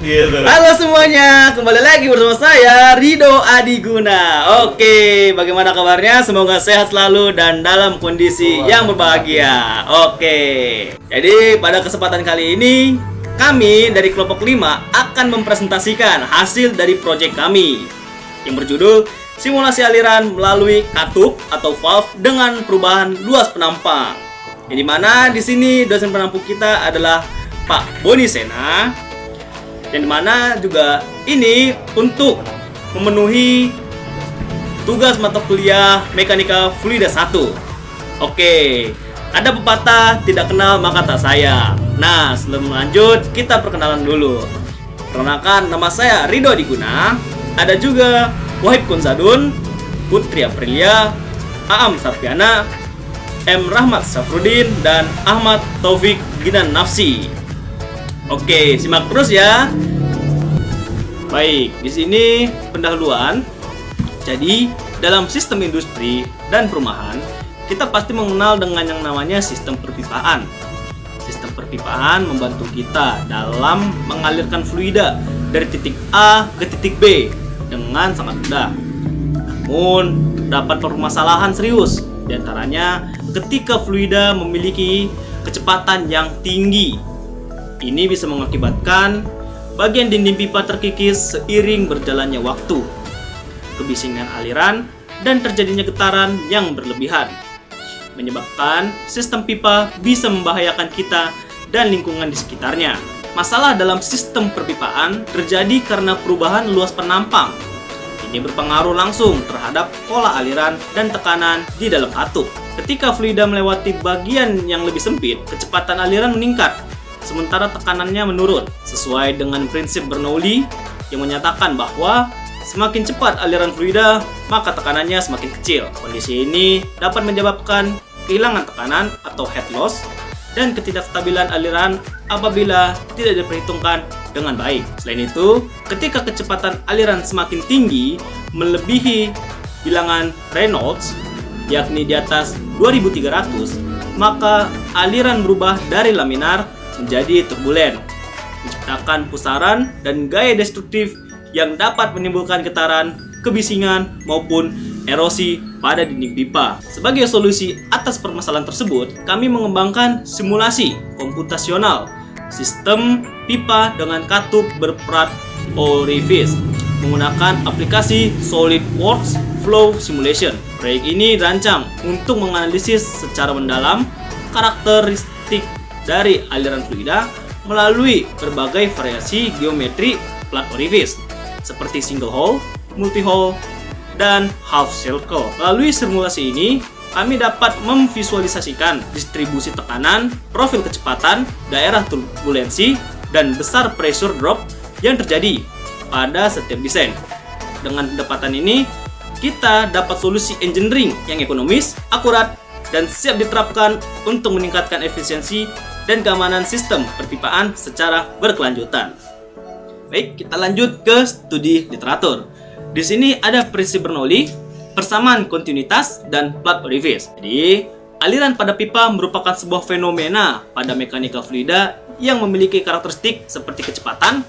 gitu. Halo semuanya, kembali lagi bersama saya Rido Adiguna. Oke, bagaimana kabarnya? Semoga sehat selalu dan dalam kondisi yang berbahagia. Oke, jadi pada kesempatan kali ini kami dari kelompok 5 akan mempresentasikan hasil dari proyek kami yang berjudul simulasi aliran melalui katup atau valve dengan perubahan luas penampang. Yang dimana di sini dosen penampung kita adalah Pak Boni Sena, yang dimana juga ini untuk memenuhi tugas mata kuliah Mekanika Fluida 1. Oke, ada pepatah tidak kenal maka tak sayang. Nah, sebelum lanjut kita perkenalan dulu. Perkenalkan, nama saya Rido Adiguna. Ada juga Wahib Kunzadun, Putri Aprilia, Aam Sarpiana, M. Rahmat Safrudin, dan Ahmad Taufik Ginan Nafsi. Oke, simak terus ya. Baik, di sini pendahuluan. Jadi, dalam sistem industri dan perumahan, kita pasti mengenal dengan yang namanya sistem perpipaan. Sistem perpipaan membantu kita dalam mengalirkan fluida dari titik A ke titik B dengan sangat mudah. Namun, terdapat permasalahan serius, diantaranya ketika fluida memiliki kecepatan yang tinggi. Ini bisa mengakibatkan bagian dinding pipa terkikis seiring berjalannya waktu, kebisingan aliran, dan terjadinya getaran yang berlebihan, menyebabkan sistem pipa bisa membahayakan kita dan lingkungan di sekitarnya. Masalah dalam sistem perpipaan terjadi karena perubahan luas penampang. Ini berpengaruh langsung terhadap pola aliran dan tekanan di dalam katup. Ketika fluida melewati bagian yang lebih sempit, kecepatan aliran meningkat, sementara tekanannya menurun, sesuai dengan prinsip Bernoulli yang menyatakan bahwa semakin cepat aliran fluida, maka tekanannya semakin kecil. Kondisi ini dapat menyebabkan kehilangan tekanan atau head loss dan ketidakstabilan aliran apabila tidak diperhitungkan dengan baik. Selain itu, ketika kecepatan aliran semakin tinggi melebihi bilangan Reynolds, yakni di atas 2300, maka aliran berubah dari laminar menjadi turbulen, menciptakan pusaran dan gaya destruktif yang dapat menimbulkan getaran, kebisingan, maupun erosi pada dinding pipa. Sebagai solusi atas permasalahan tersebut, kami mengembangkan simulasi komputasional sistem pipa dengan katup berperat orifice menggunakan aplikasi SolidWorks Flow Simulation. Proyek ini dirancang untuk menganalisis secara mendalam karakteristik dari aliran fluida melalui berbagai variasi geometri plat orifice seperti single hole, multi hole, dan half circle. Melalui simulasi ini, kami dapat memvisualisasikan distribusi tekanan, profil kecepatan, daerah turbulensi, dan besar pressure drop yang terjadi pada setiap desain. Dengan pendapatan ini, kita dapat solusi engineering yang ekonomis, akurat, dan siap diterapkan untuk meningkatkan efisiensi dan keamanan sistem perpipaan secara berkelanjutan. Baik, kita lanjut ke studi literatur. Di sini ada prinsip Bernoulli, persamaan kontinuitas, dan plat orifice. Jadi, aliran pada pipa merupakan sebuah fenomena pada mekanika fluida yang memiliki karakteristik seperti kecepatan,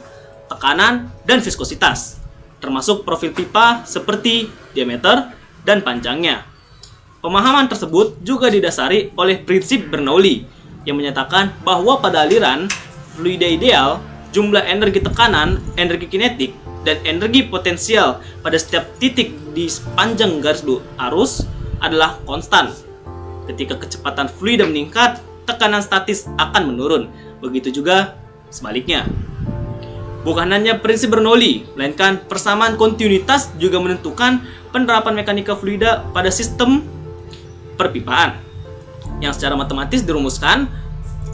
tekanan, dan viskositas, termasuk profil pipa seperti diameter dan panjangnya. Pemahaman tersebut juga didasari oleh prinsip Bernoulli yang menyatakan bahwa pada aliran fluida ideal, jumlah energi tekanan, energi kinetik, dan energi potensial pada setiap titik di sepanjang garis arus adalah konstan. Ketika kecepatan fluida meningkat, tekanan statis akan menurun. Begitu juga sebaliknya. Bukan hanya prinsip Bernoulli, melainkan persamaan kontinuitas juga menentukan penerapan mekanika fluida pada sistem perpipaan, yang secara matematis dirumuskan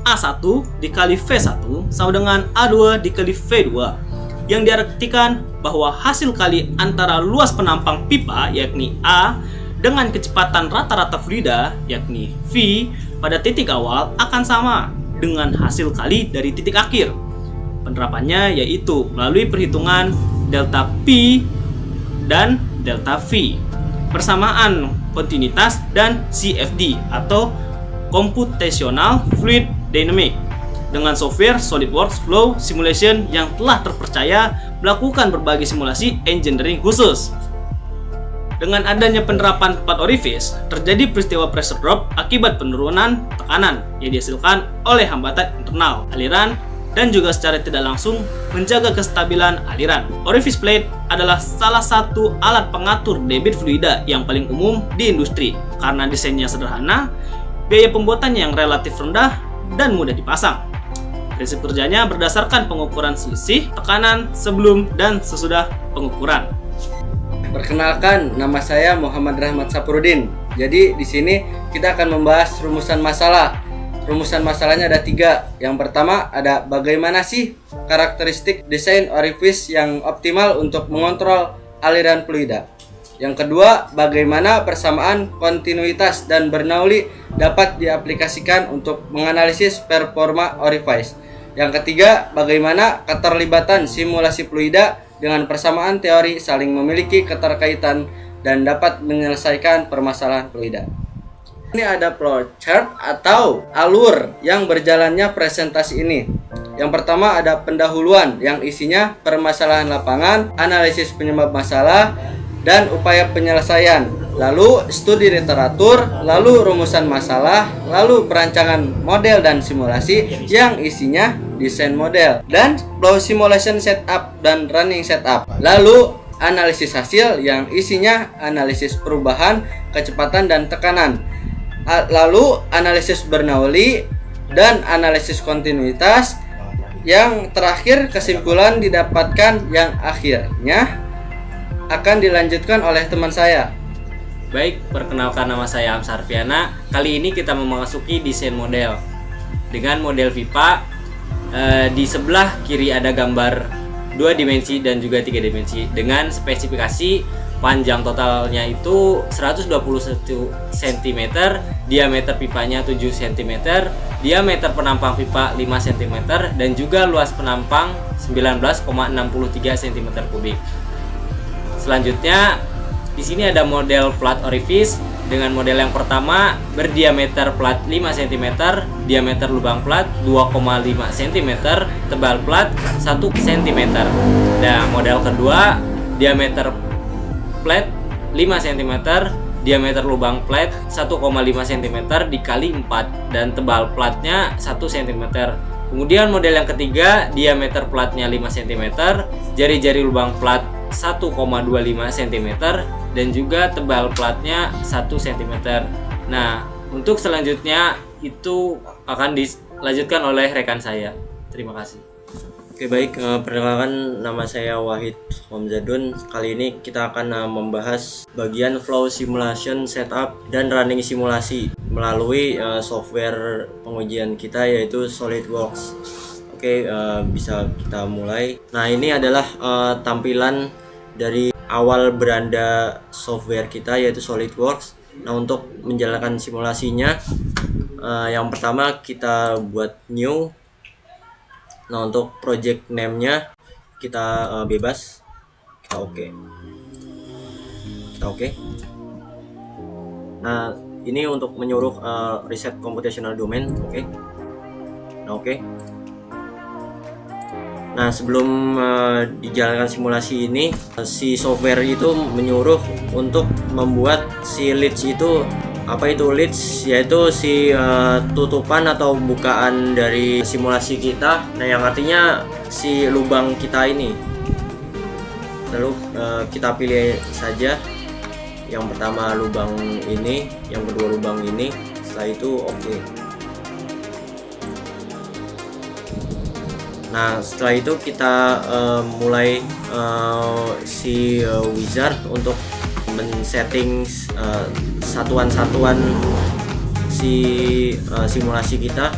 A1 dikali V1 sama dengan A2 dikali V2, yang diartikan bahwa hasil kali antara luas penampang pipa yakni A dengan kecepatan rata-rata fluida yakni V pada titik awal akan sama dengan hasil kali dari titik akhir. Penerapannya yaitu melalui perhitungan delta P dan delta V, persamaan kontinuitas, dan CFD atau Computational Fluid Dynamics. dengan software SolidWorks Flow Simulation yang telah terpercaya melakukan berbagai simulasi engineering khusus. Dengan adanya penerapan plat orifice, terjadi peristiwa pressure drop akibat penurunan tekanan yang dihasilkan oleh hambatan internal aliran dan juga secara tidak langsung menjaga kestabilan aliran. Orifice plate adalah salah satu alat pengatur debit fluida yang paling umum di industri karena desainnya sederhana, biaya pembuatannya yang relatif rendah, dan mudah dipasang. Prinsip kerjanya berdasarkan pengukuran selisih tekanan sebelum dan sesudah pengukuran. Perkenalkan, nama saya Muhammad Rahmat Saprudin. Jadi di sini kita akan membahas rumusan masalah. Rumusan masalahnya ada 3. Yang pertama ada bagaimana sih karakteristik desain orifice yang optimal untuk mengontrol aliran fluida. Yang kedua, bagaimana persamaan kontinuitas dan Bernoulli dapat diaplikasikan untuk menganalisis performa orifice. Yang ketiga, bagaimana keterlibatan simulasi fluida dengan persamaan teori saling memiliki keterkaitan dan dapat menyelesaikan permasalahan fluida. Ini ada flowchart atau alur yang berjalannya presentasi ini. Yang pertama ada pendahuluan yang isinya permasalahan lapangan, analisis penyebab masalah, dan upaya penyelesaian. Lalu studi literatur, lalu rumusan masalah, lalu perancangan model dan simulasi yang isinya desain model, dan flow simulation setup dan running setup. Lalu analisis hasil yang isinya analisis perubahan, kecepatan dan tekanan. Lalu analisis Bernoulli dan analisis kontinuitas. Yang terakhir kesimpulan didapatkan yang akhirnya akan dilanjutkan oleh teman saya. Baik, perkenalkan nama saya Amsar Fiana. Kali ini kita memasuki desain model. Dengan model pipa, di sebelah kiri ada gambar 2 dimensi dan juga 3 dimensi dengan spesifikasi panjang totalnya itu 121 cm, diameter pipanya 7 cm, diameter penampang pipa 5 cm, dan juga luas penampang 19,63 cm3. Selanjutnya, di sini ada model plat orifice. Dengan model yang pertama berdiameter plat 5 cm, diameter lubang plat 2,5 cm, tebal plat 1 cm. Nah, model kedua diameter plat 5 cm, diameter lubang plat 1,5 cm dikali 4 dan tebal platnya 1 cm. Kemudian model yang ketiga diameter platnya 5 cm, jari-jari lubang plat 1,25 cm dan juga tebal platnya 1 cm. Nah, untuk selanjutnya itu akan dilanjutkan oleh rekan saya. Terima kasih. Oke, baik, perkenalkan nama saya Wahid Homzadun. Kali ini kita akan membahas bagian flow simulation setup dan running simulasi melalui software pengujian kita yaitu SolidWorks. Oke, bisa kita mulai. Nah, ini adalah tampilan dari awal beranda software kita yaitu SolidWorks. Nah, untuk menjalankan simulasinya, yang pertama kita buat new. Nah, untuk project name-nya kita bebas. Kita oke. Nah, ini untuk menyuruh reset computational domain. Oke. Nah, sebelum dijalankan simulasi ini, si software itu menyuruh untuk membuat si leads itu. Apa itu leads? Yaitu si tutupan atau bukaan dari simulasi kita. Nah, yang artinya si lubang kita ini. Lalu kita pilih saja. Yang pertama lubang ini, yang kedua lubang ini. Setelah itu oke. Nah, setelah itu kita mulai si wizard untuk men-setting satuan-satuan si simulasi kita.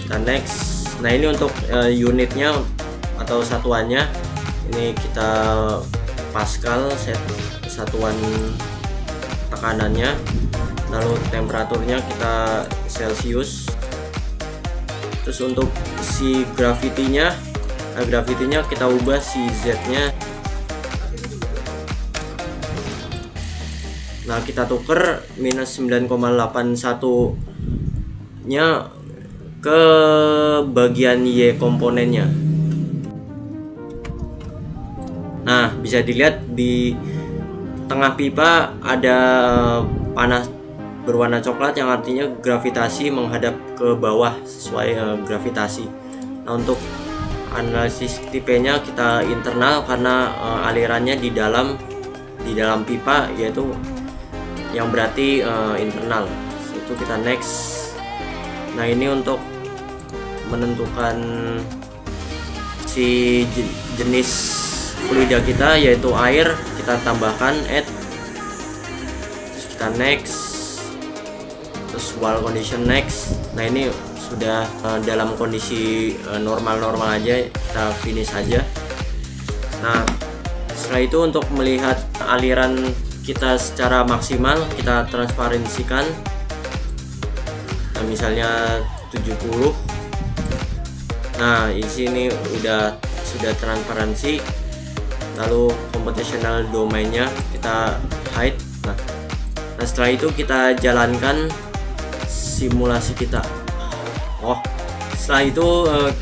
Kita next. Nah, ini untuk unitnya atau satuannya ini kita Pascal, set satuan tekanannya, lalu temperaturnya kita Celsius. Terus untuk si gravity-nya kita ubah si Z-nya. Nah, kita tuker minus 9,81 nya ke bagian Y komponennya. Nah, bisa dilihat di tengah pipa ada panah berwarna coklat yang artinya gravitasi menghadap ke bawah sesuai gravitasi. Nah, untuk analisis tipenya kita internal karena alirannya di dalam pipa, yaitu yang berarti internal. Itu kita next. Nah, ini untuk menentukan si jenis fluida kita, yaitu air, kita tambahkan add, terus kita next, terus wall condition next. Nah, ini sudah dalam kondisi normal-normal aja, kita finish aja. Nah, setelah itu untuk melihat aliran kita secara maksimal, kita transparansikan. Nah, misalnya 70. Nah, di sini sudah transparansi. Lalu computational domainnya kita hide. Nah, setelah itu kita jalankan simulasi kita. Setelah itu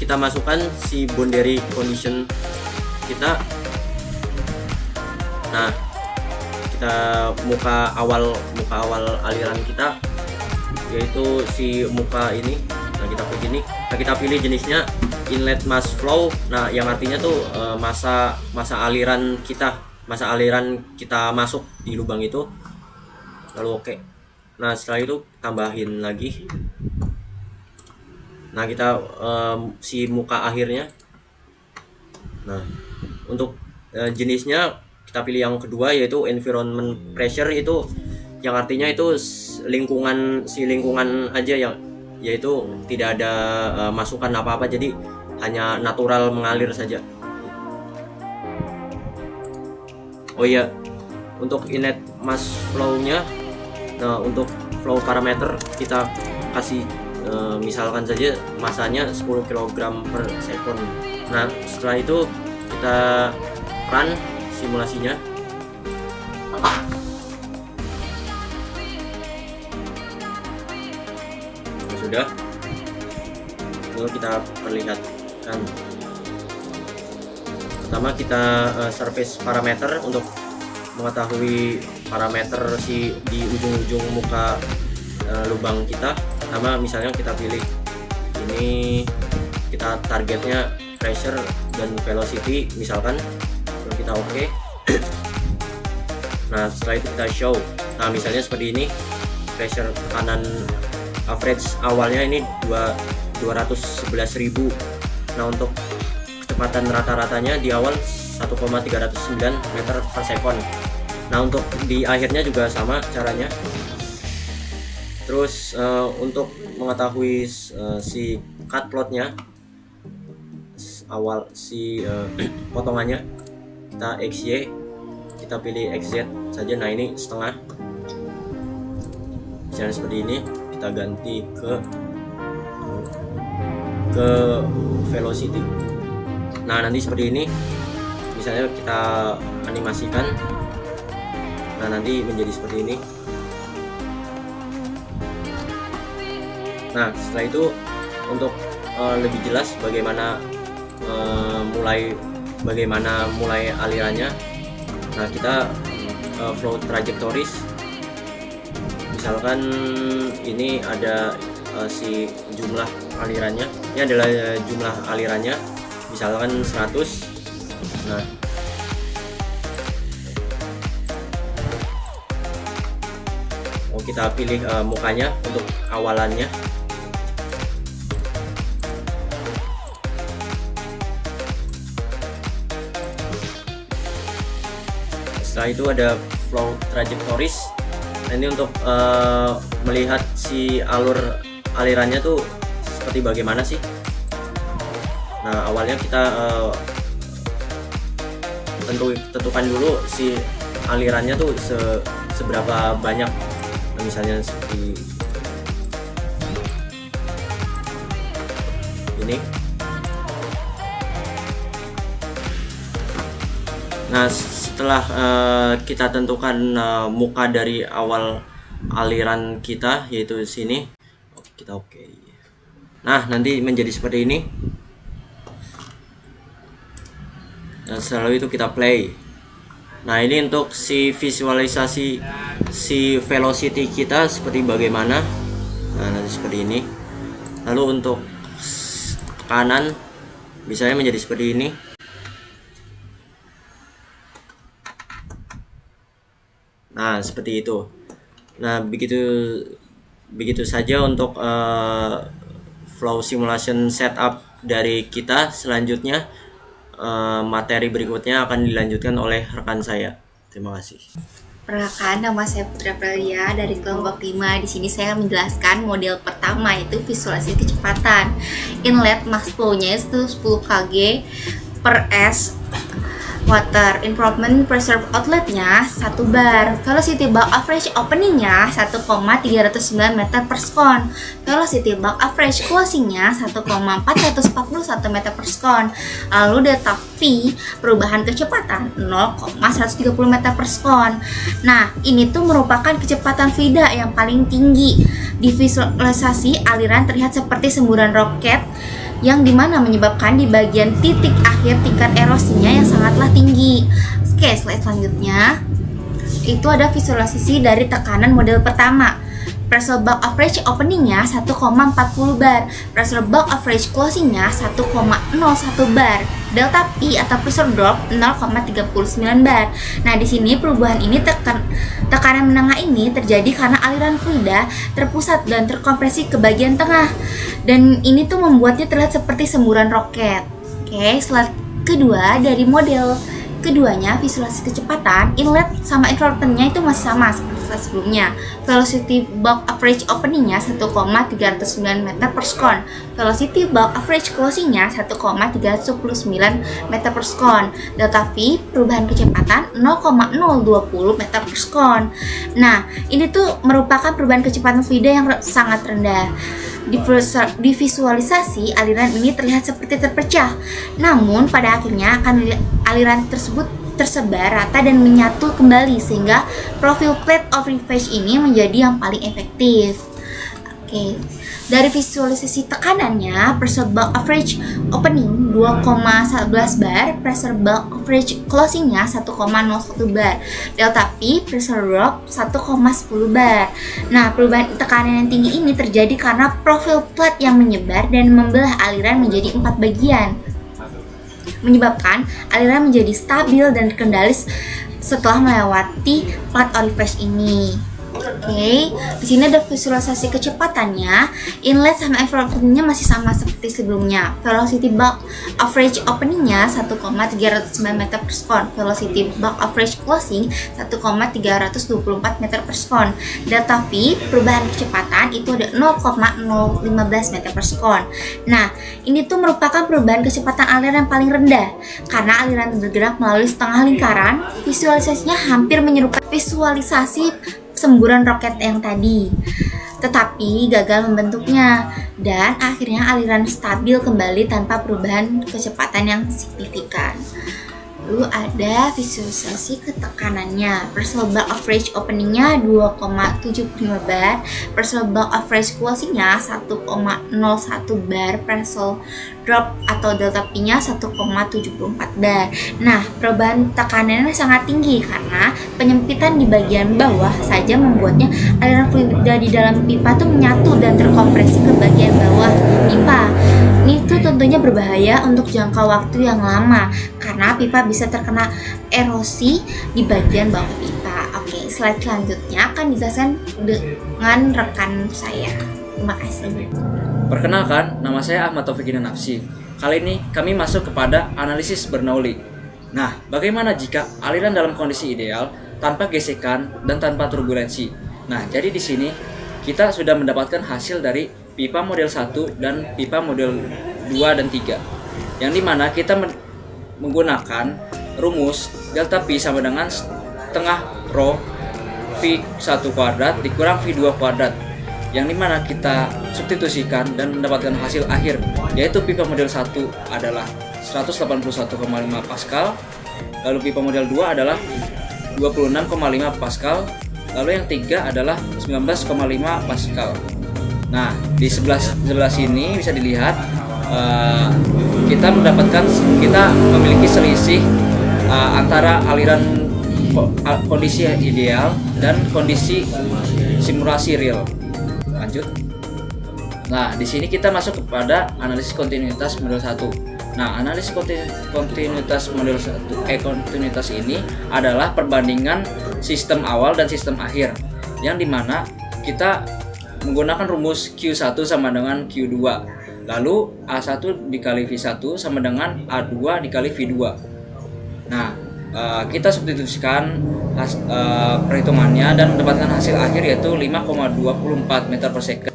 kita masukkan si boundary condition kita. Nah, kita muka awal aliran kita, yaitu si muka ini. Nah, kita pilih jenisnya inlet mass flow. Nah, yang artinya tuh masa aliran kita masuk di lubang itu. Lalu oke. Nah, setelah itu tambahin lagi. Nah, kita si muka akhirnya. Nah, untuk jenisnya kita pilih yang kedua, yaitu environment pressure. Itu yang artinya itu lingkungan aja, yaitu tidak ada masukan apa-apa, jadi hanya natural mengalir saja. Oh iya, untuk inlet mass flow-nya, nah untuk flow parameter kita kasih misalkan saja masanya 10 kg per second. Nah, setelah itu kita run simulasinya. Sudah. Lalu kita perlihatkan. Pertama kita surface parameter untuk mengetahui parameter di ujung-ujung muka lubang kita. Pertama misalnya kita pilih ini, kita targetnya pressure dan velocity misalkan, lalu kita oke. Nah, setelah itu kita show. Nah, misalnya seperti ini, pressure tekanan average awalnya ini 211.000. Nah, untuk kecepatan rata-ratanya di awal 1,309 meter per second. Nah, untuk di akhirnya juga sama caranya. Terus untuk mengetahui si cut plotnya awal si potongannya, kita XY, kita pilih XZ saja. Nah, ini setengah, misalnya seperti ini. Kita ganti ke velocity. Nah, nanti seperti ini, misalnya kita animasikan. Nah, nanti menjadi seperti ini. Nah, setelah itu untuk lebih jelas bagaimana mulai alirannya. Nah, kita flow trajectories. Misalkan ini ada si jumlah alirannya. Ini adalah jumlah alirannya. Misalkan 100. Nah, kita pilih mukanya untuk awalannya. Setelah itu ada flow trajectories. Nah, ini untuk melihat si alirannya tuh seperti bagaimana sih. Nah, awalnya kita tentukan dulu si alirannya tuh seberapa banyak. Nah, misalnya seperti ini. Nah, setelah kita tentukan muka dari awal aliran kita, yaitu sini, kita oke. Nah, nanti menjadi seperti ini. Dan setelah itu kita play. Nah, ini untuk si visualisasi si velocity kita seperti bagaimana. Nah, nanti seperti ini. Lalu untuk tekanan misalnya menjadi seperti ini. Nah, seperti itu. Nah, begitu saja untuk flow simulation setup dari kita. Selanjutnya materi berikutnya akan dilanjutkan oleh rekan saya. Terima kasih. Perkenalkan, nama saya Putra Pralia dari kelompok 5. Di sini saya akan menjelaskan model pertama, yaitu visualisasi kecepatan. Inlet mass flow-nya itu 10 kg per S. Water improvement pressure outletnya 1 bar. Velocity bulk average openingnya 1,309 meter per sekon. Velocity bulk average closingnya 1,441 meter per sekon. Lalu delta V perubahan kecepatan 0,130 meter per sekon. Nah, ini tuh merupakan kecepatan VIDA yang paling tinggi. Di visualisasi aliran terlihat seperti semburan roket yang dimana menyebabkan di bagian titik akhir tingkat erosinya yang sangatlah tinggi. Oke, slide selanjutnya itu ada visualisasi dari tekanan model pertama. Pressure bulk average openingnya 1,40 bar, pressure bulk average closingnya 1,01 bar, delta P atau pressure drop 0,39 bar. Nah, di sini perubahan ini tekanan menengah ini terjadi karena aliran fluida terpusat dan terkompresi ke bagian tengah, dan ini tuh membuatnya terlihat seperti semburan roket. Oke, slide kedua dari model keduanya, visualisasi kecepatan. Inlet sama outletnya itu masih sama seperti slide sebelumnya. Velocity bulk average openingnya 1,309 meter per sekon. Velocity bulk average closingnya 1,319 meter per sekon. Delta V perubahan kecepatan 0,020 meter per sekon. Nah, ini tuh merupakan perubahan kecepatan VIDA yang sangat rendah. Di visualisasi, aliran ini terlihat seperti terpecah. Namun, pada akhirnya aliran tersebut tersebar rata dan menyatu kembali, sehingga profil plate of rephase ini menjadi yang paling efektif. Oke. Dari visualisasi tekanannya, pressure bulk average opening 2,11 bar, pressure bulk average closingnya 1,01 bar, delta P pressure drop 1,10 bar. Nah, perubahan tekanan yang tinggi ini terjadi karena profil plate yang menyebar dan membelah aliran menjadi 4 bagian, menyebabkan aliran menjadi stabil dan terkendali setelah melewati plate orifice ini. Oke, di sini ada visualisasi kecepatannya. Inlet sama outletnya masih sama seperti sebelumnya. Velocity bulk average openingnya 1,309 meter per sekon. Velocity bulk average closing 1,324 meter per sekon. Delta V perubahan kecepatan itu ada 0,015 meter per sekon. Nah, ini tuh merupakan perubahan kecepatan aliran yang paling rendah karena aliran bergerak melalui setengah lingkaran. Visualisasinya hampir menyerupai visualisasi semburan roket yang tadi, tetapi gagal membentuknya dan akhirnya aliran stabil kembali tanpa perubahan kecepatan yang signifikan. Lalu ada visualisasi ketekanannya. Pressure bulk average openingnya 2,75 bar, pressure bulk average closingnya 1,01 bar, pressure drop atau delta P-nya 1,74 bar. Nah, perubahan tekanannya sangat tinggi karena penyempitan di bagian bawah saja membuatnya aliran fluida di dalam pipa tuh menyatu dan terkompresi ke bagian bawah pipa. Ini tuh tentunya berbahaya untuk jangka waktu yang lama karena pipa bisa terkena erosi di bagian bawah pipa. Oke, slide selanjutnya akan dijelaskan dengan rekan saya. Terima kasih. Perkenalkan, nama saya Ahmad Taufik Nafsi. Kali ini kami masuk kepada analisis Bernoulli. Nah, bagaimana jika aliran dalam kondisi ideal tanpa gesekan dan tanpa turbulensi? Nah, jadi di sini kita sudah mendapatkan hasil dari pipa model 1 dan pipa model 2 dan 3. Yang dimana kita menggunakan rumus delta P sama dengan setengah rho V1 kuadrat dikurang V2 kuadrat, yang dimana kita substitusikan dan mendapatkan hasil akhir, yaitu pipa model 1 adalah 181,5 Pascal, lalu pipa model 2 adalah 26,5 Pascal, lalu yang 3 adalah 19,5 Pascal. Nah, di sebelah sini bisa dilihat kita memiliki selisih antara aliran kondisi ideal dan kondisi simulasi real. Lanjut. Nah, di sini kita masuk kepada analisis kontinuitas model 1. Nah, analisis kontinuitas model 1 kontinuitas ini adalah perbandingan sistem awal dan sistem akhir, yang dimana kita menggunakan rumus Q1 sama dengan Q2. Lalu A1 dikali V1 sama dengan A2 dikali V2. Nah, kita substitusikan perhitungannya dan mendapatkan hasil akhir yaitu 5,24 meter per second.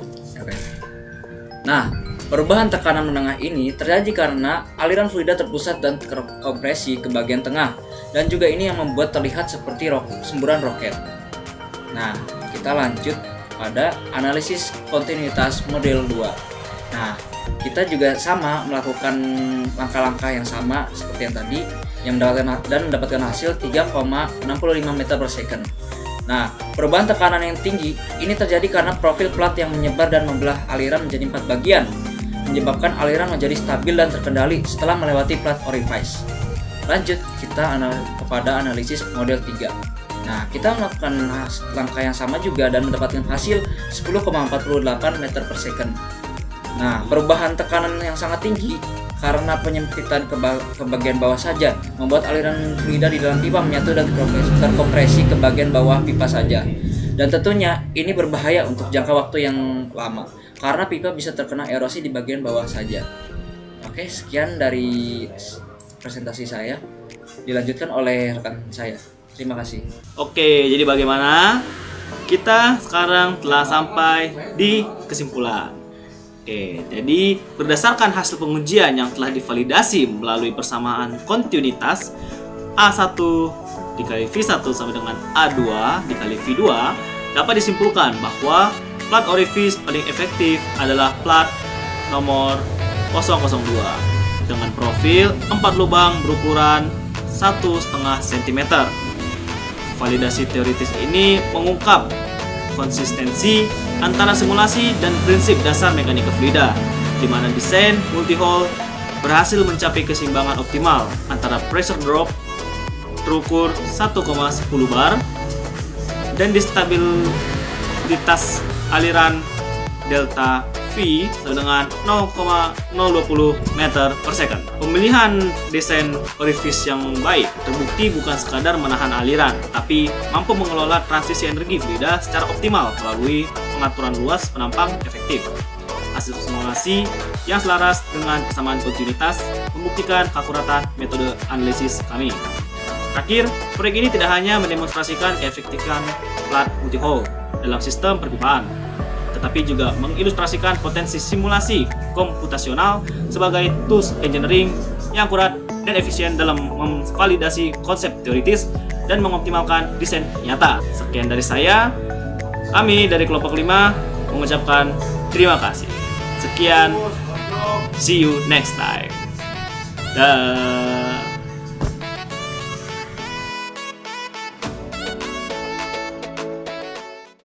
Nah, perubahan tekanan menengah ini terjadi karena aliran fluida terpusat dan terkompresi ke bagian tengah, dan juga ini yang membuat terlihat seperti semburan roket. Nah, kita lanjut pada analisis kontinuitas model 2. Nah, kita juga sama melakukan langkah-langkah yang sama seperti yang tadi, yang mendapatkan hasil 3,65 meter per second. Nah, perubahan tekanan yang tinggi ini terjadi karena profil plat yang menyebar dan membelah aliran menjadi 4 bagian, menyebabkan aliran menjadi stabil dan terkendali setelah melewati plat orifice. Lanjut, kita kepada analisis model 3. Nah, kita melakukan langkah yang sama juga dan mendapatkan hasil 10,48 meter per second. Nah, perubahan tekanan yang sangat tinggi karena penyempitan ke bagian bawah saja membuat aliran fluida di dalam pipa menyatu dan terkompresi ke bagian bawah pipa saja. Dan tentunya ini berbahaya untuk jangka waktu yang lama karena pipa bisa terkena erosi di bagian bawah saja. Oke, sekian dari presentasi saya. Dilanjutkan oleh rekan saya. Terima kasih. Oke, jadi bagaimana? Kita sekarang telah sampai di kesimpulan. Oke, jadi berdasarkan hasil pengujian yang telah divalidasi melalui persamaan kontinuitas A1 dikali V1 sama dengan A2 dikali V2, dapat disimpulkan bahwa plat orifice paling efektif adalah plat nomor 002 dengan profil 4 lubang berukuran 1,5 cm. Validasi teoritis ini mengungkap konsistensi antara simulasi dan prinsip dasar mekanika fluida, di mana desain multi-hole berhasil mencapai keseimbangan optimal antara pressure drop terukur 1,10 bar dan stabilitas aliran delta V dengan 0,020 meter per second. Pemilihan desain orifice yang baik terbukti bukan sekadar menahan aliran, tapi mampu mengelola transisi energi fluida secara optimal melalui pengaturan luas penampang efektif. Hasil simulasi yang selaras dengan persamaan kontinuitas membuktikan keakuratan metode analisis kami. Terakhir, proyek ini tidak hanya mendemonstrasikan keefektifan plat multi-hole dalam sistem perpipaan, tetapi juga mengilustrasikan potensi simulasi komputasional sebagai tools engineering yang akurat dan efisien dalam memvalidasi konsep teoritis dan mengoptimalkan desain nyata. Sekian dari saya. Kami dari kelompok 5 mengucapkan terima kasih. Sekian, see you next time. Dah.